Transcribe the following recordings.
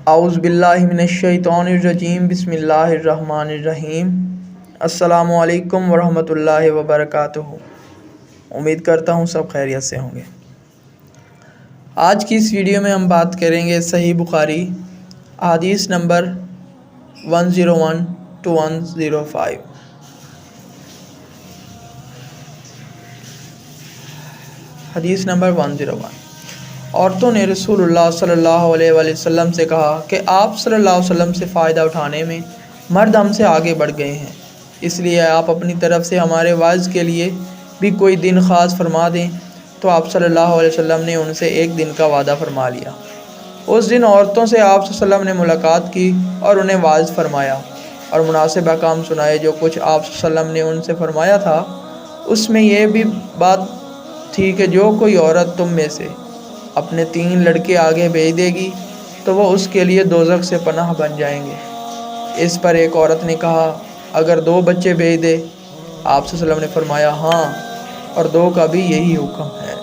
اعوذ باللہ من الشیطان الرجیم بسم اللہ الرحمن الرحیم۔ السلام علیکم ورحمۃ اللہ وبرکاتہ۔ امید کرتا ہوں سب خیریت سے ہوں گے۔ آج کی اس ویڈیو میں ہم بات کریں گے صحیح بخاری حدیث نمبر 101 to 105۔ حدیث نمبر 101۔ عورتوں نے رسول اللہ صلی اللہ علیہ وآلہ وسلم سے کہا کہ آپ صلی اللہ علیہ وسلم سے فائدہ اٹھانے میں مرد ہم سے آگے بڑھ گئے ہیں، اس لیے آپ اپنی طرف سے ہمارے واعظ کے لیے بھی کوئی دن خاص فرما دیں۔ تو آپ صلی اللہ علیہ وسلم نے ان سے ایک دن کا وعدہ فرما لیا۔ اس دن عورتوں سے آپ صلی اللہ علیہ وسلم نے ملاقات کی اور انہیں واعظ فرمایا اور مناسب احکام سنائے۔ جو کچھ آپ صلی اللہ علیہ وسلم نے ان سے فرمایا تھا اس میں یہ بھی بات تھی کہ جو کوئی عورت تم میں سے اپنے 3 لڑکے آگے بھیج دے گی تو وہ اس کے لیے دوزخ سے پناہ بن جائیں گے۔ اس پر ایک عورت نے کہا اگر 2 بچے بھیج دے؟ آپ صلی اللہ علیہ وسلم نے فرمایا ہاں، اور 2 کا بھی یہی حکم ہے۔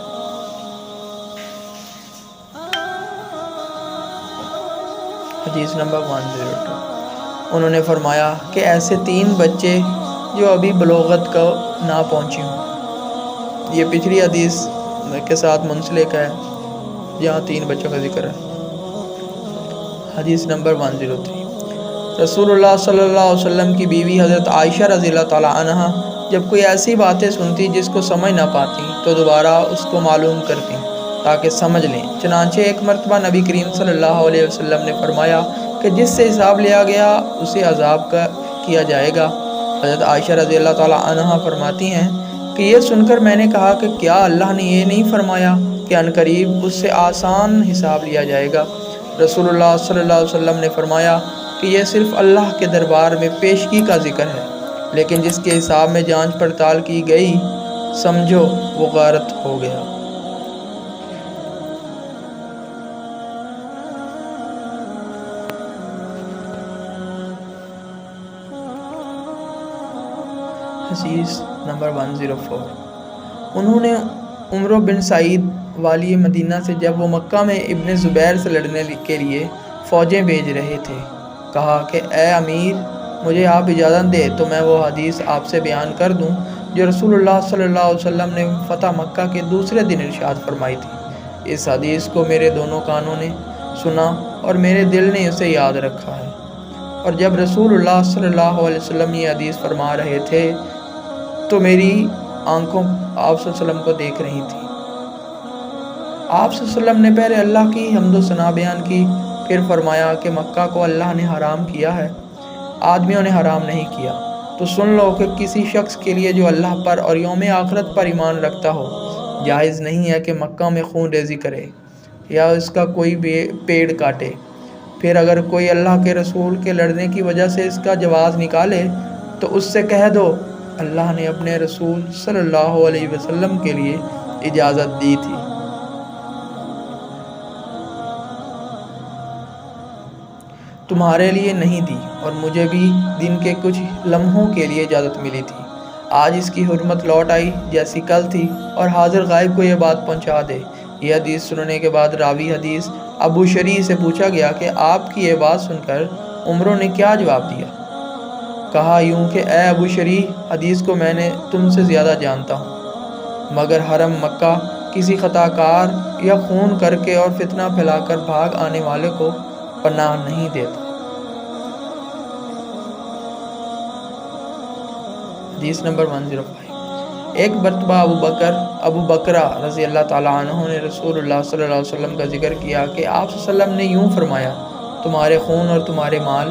حدیث نمبر 102۔ انہوں نے فرمایا کہ ایسے 3 بچے جو ابھی بلوغت کو نہ پہنچی ہوں۔ یہ پچھلی حدیث کے ساتھ منسلک ہے جہاں 3 بچوں کا ذکر ہے۔ حدیث نمبر 103۔ رسول اللہ صلی اللہ علیہ وسلم کی بیوی حضرت عائشہ رضی اللہ تعالی عنہ جب کوئی ایسی باتیں سنتی جس کو سمجھ نہ پاتی تو دوبارہ اس کو معلوم کرتی تاکہ سمجھ لیں۔ چنانچہ ایک مرتبہ نبی کریم صلی اللہ علیہ وسلم نے فرمایا کہ جس سے حساب لیا گیا اسے عذاب کیا جائے گا۔ حضرت عائشہ رضی اللہ تعالی عنہ فرماتی ہیں کہ یہ سن کر میں نے کہا کہ کیا اللہ نے یہ نہیں فرمایا کہ عنقریب اس سے آسان حساب لیا جائے گا؟ رسول اللہ صلی اللہ علیہ وسلم نے فرمایا کہ یہ صرف اللہ کے دربار میں پیشگی کا ذکر ہے، لیکن جس کے حساب میں جانچ پڑتال کی گئی سمجھو وہ غارت ہو گیا۔ حدیث نمبر 104۔ انہوں نے عمر بن سعید والی مدینہ سے جب وہ مکہ میں ابن زبیر سے لڑنے کے لیے فوجیں بھیج رہے تھے کہا کہ اے امیر، مجھے آپ اجازت دے تو میں وہ حدیث آپ سے بیان کر دوں جو رسول اللہ صلی اللہ علیہ وسلم نے فتح مکہ کے دوسرے دن ارشاد فرمائی تھی۔ اس حدیث کو میرے دونوں کانوں نے سنا اور میرے دل نے اسے یاد رکھا ہے۔ اور جب رسول اللہ صلی اللہ علیہ وسلم یہ حدیث فرما رہے تھے تو میری آنکھوں آپ صلی اللہ علیہ وسلم کو دیکھ رہی تھی۔ آپ صلی اللہ علیہ وسلم نے پہلے اللہ کی حمد و ثنا بیان کی، پھر فرمایا کہ مکہ کو اللہ نے حرام کیا ہے، آدمیوں نے حرام نہیں کیا۔ تو سن لو کہ کسی شخص کے لیے جو اللہ پر اور یوم آخرت پر ایمان رکھتا ہو جائز نہیں ہے کہ مکہ میں خون ریزی کرے یا اس کا کوئی پیڑ کاٹے۔ پھر اگر کوئی اللہ کے رسول کے لڑنے کی وجہ سے اس کا جواز نکالے تو اس سے کہہ دو اللہ نے اپنے رسول صلی اللہ علیہ وسلم کے لیے اجازت دی تھی۔ تمہارے لیے نہیں دی، اور مجھے بھی دن کے کچھ لمحوں کے لیے اجازت ملی تھی۔ آج اس کی حرمت لوٹ آئی جیسی کل تھی، اور حاضر غائب کو یہ بات پہنچا دے۔ یہ حدیث سننے کے بعد راوی حدیث ابو شریح سے پوچھا گیا کہ آپ کی یہ بات سن کر عمروں نے کیا جواب دیا؟ کہا یوں کہ اے ابو شریح، حدیث کو میں نے تم سے زیادہ جانتا ہوں، مگر حرم مکہ کسی خطا کار یا خون کر کے اور فتنہ پھیلا کر بھاگ آنے والے کو پناہ نہیں دیتا۔ حدیث نمبر 105۔ ایک مرتبہ ابو بکرہ رضی اللہ تعالیٰ عنہ نے رسول اللہ صلی اللہ علیہ وسلم کا ذکر کیا کہ آپ صلی اللہ علیہ وسلم نے یوں فرمایا تمہارے خون اور تمہارے مال۔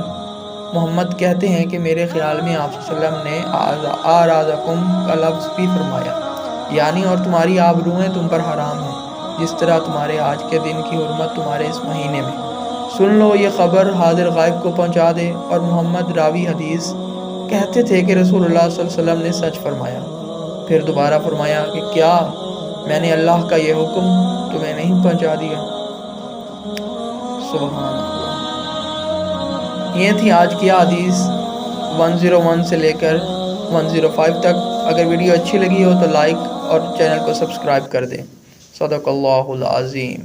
محمد کہتے ہیں کہ میرے خیال میں آپ صلی اللہ علیہ وسلم نے آرازکم کا لفظ بھی فرمایا، یعنی اور تمہاری آبروئیں تم پر حرام ہیں جس طرح تمہارے آج کے دن کی حرمت تمہارے اس مہینے میں۔ سن لو یہ خبر حاضر غائب کو پہنچا دے۔ اور محمد راوی حدیث کہتے تھے کہ رسول اللہ صلی اللہ علیہ وسلم نے سچ فرمایا۔ پھر دوبارہ فرمایا کہ کیا میں نے اللہ کا یہ حکم تمہیں نہیں پہنچا دیا؟ سبحان اللہ۔ یہ تھی آج کی حدیث 101 سے لے کر 105 تک۔ اگر ویڈیو اچھی لگی ہو تو لائک اور چینل کو سبسکرائب کر دیں۔ صدق اللہ العظیم۔